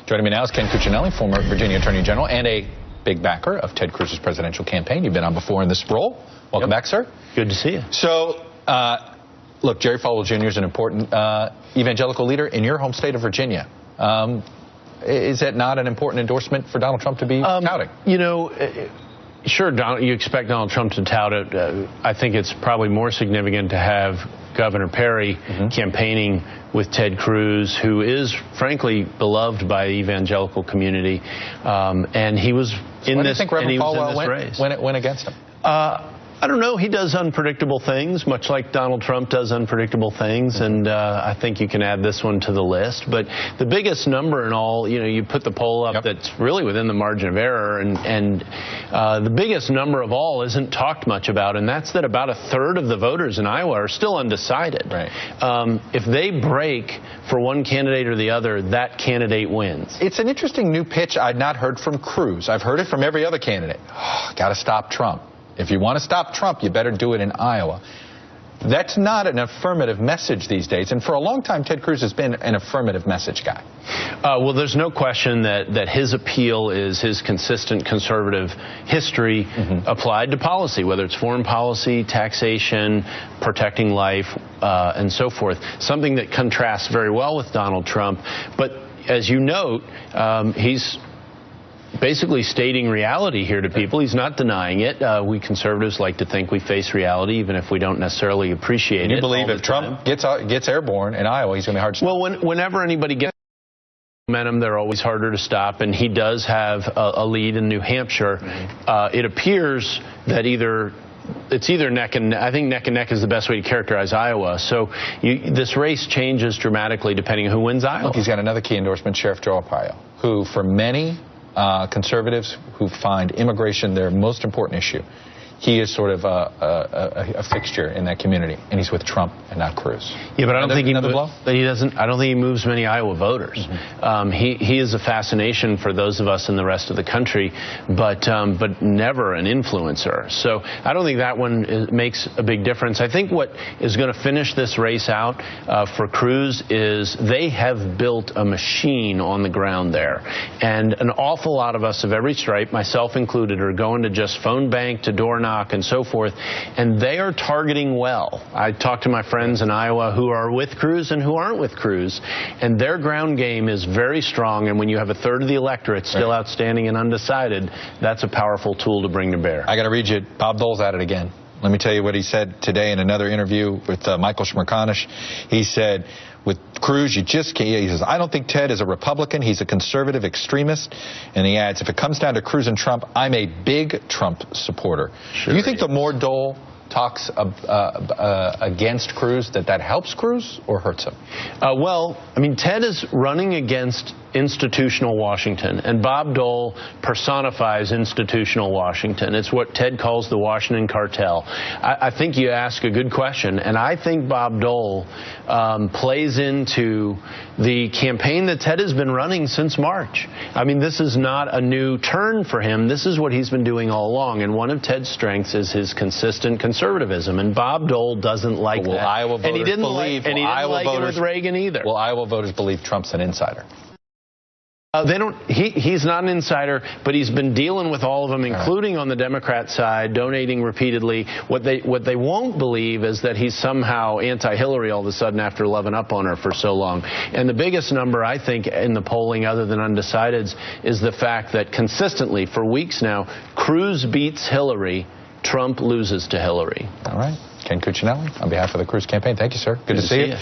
Joining me now is Ken Cuccinelli, former Virginia Attorney General and a big backer of Ted Cruz's presidential campaign. You've been on before in this role. Welcome back, sir. Good to see you. So, look, Jerry Falwell Jr. is an important evangelical leader in your home state of Virginia. Is that not an important endorsement for Donald Trump to be touting? You know, sure, you expect Donald Trump to tout it. I think it's probably more significant to have Governor Perry campaigning with Ted Cruz, who is, frankly, beloved by the evangelical community. And he was in this race. When it went against him? I don't know. He does unpredictable things, much like Donald Trump does unpredictable things, and I think you can add this one to the list. But the biggest number in all, you know, you put the poll up that's really within the margin of error, and the biggest number of all isn't talked much about, and that's that about a third of the voters in Iowa are still undecided. Right. If they break for one candidate or the other, that candidate wins. It's an interesting new pitch I'd not heard from Cruz. I've heard it from every other candidate. Got to stop Trump. If you want to stop Trump, you better do it in Iowa. That's not an affirmative message these days. And for a long time, Ted Cruz has been an affirmative message guy. Well, there's no question that his appeal is his consistent conservative history applied to policy, whether it's foreign policy, taxation, protecting life, and so forth. Something that contrasts very well with Donald Trump. But as you note, he's basically stating reality here to people. He's not denying it. We conservatives like to think we face reality, even if we don't necessarily appreciate it. You believe if Trump gets airborne in Iowa, he's going to be hard to stop? Well, whenever anybody gets momentum, they're always harder to stop, and he does have a lead in New Hampshire. It appears that it's either neck and neck. I think neck and neck is the best way to characterize Iowa. So this race changes dramatically depending on who wins Iowa. Look, he's got another key endorsement, Sheriff Joe Arpaio, who for many conservatives who find immigration their most important issue, he is sort of a fixture in that community, and he's with Trump and not Cruz. Yeah, but I don't think I don't think he moves many Iowa voters. He is a fascination for those of us in the rest of the country, but never an influencer. So I don't think that one makes a big difference. I think what is going to finish this race out for Cruz is they have built a machine on the ground there, and an awful lot of us of every stripe, myself included, are going to just phone bank to door knock and so forth, and they are targeting well. I talked to my friends in Iowa who are with Cruz and who aren't with Cruz, and their ground game is very strong, and when you have a third of the electorate still outstanding and undecided, that's a powerful tool to bring to bear. I got to read you, Bob Dole's at it again. Let me tell you what he said today in another interview with Michael Schmerkanish. He said, with Cruz, you just can't. He says, I don't think Ted is a Republican. He's a conservative extremist. And he adds, if it comes down to Cruz and Trump, I'm a big Trump supporter. Sure, do you think the more Dole talks against Cruz, that helps Cruz or hurts him? Well, I mean, Ted is running against institutional Washington, and Bob Dole personifies institutional Washington. It's what Ted calls the Washington cartel. I think you ask a good question, and I think Bob Dole plays into the campaign that Ted has been running since March. I mean, this is not a new turn for him. This is what he's been doing all along, and one of Ted's strengths is his consistent conservatism, and Bob Dole doesn't like that. Iowa voters and he didn't like it with Reagan either. Will Iowa voters believe Trump's an insider? They don't. He's not an insider, but he's been dealing with all of them, including on the Democrat side, donating repeatedly. What they won't believe is that he's somehow anti-Hillary all of a sudden after loving up on her for so long. And the biggest number, I think, in the polling, other than undecideds, is the fact that consistently for weeks now, Cruz beats Hillary, Trump loses to Hillary. All right. Ken Cuccinelli, on behalf of the Cruz campaign, thank you, sir. Good to see you.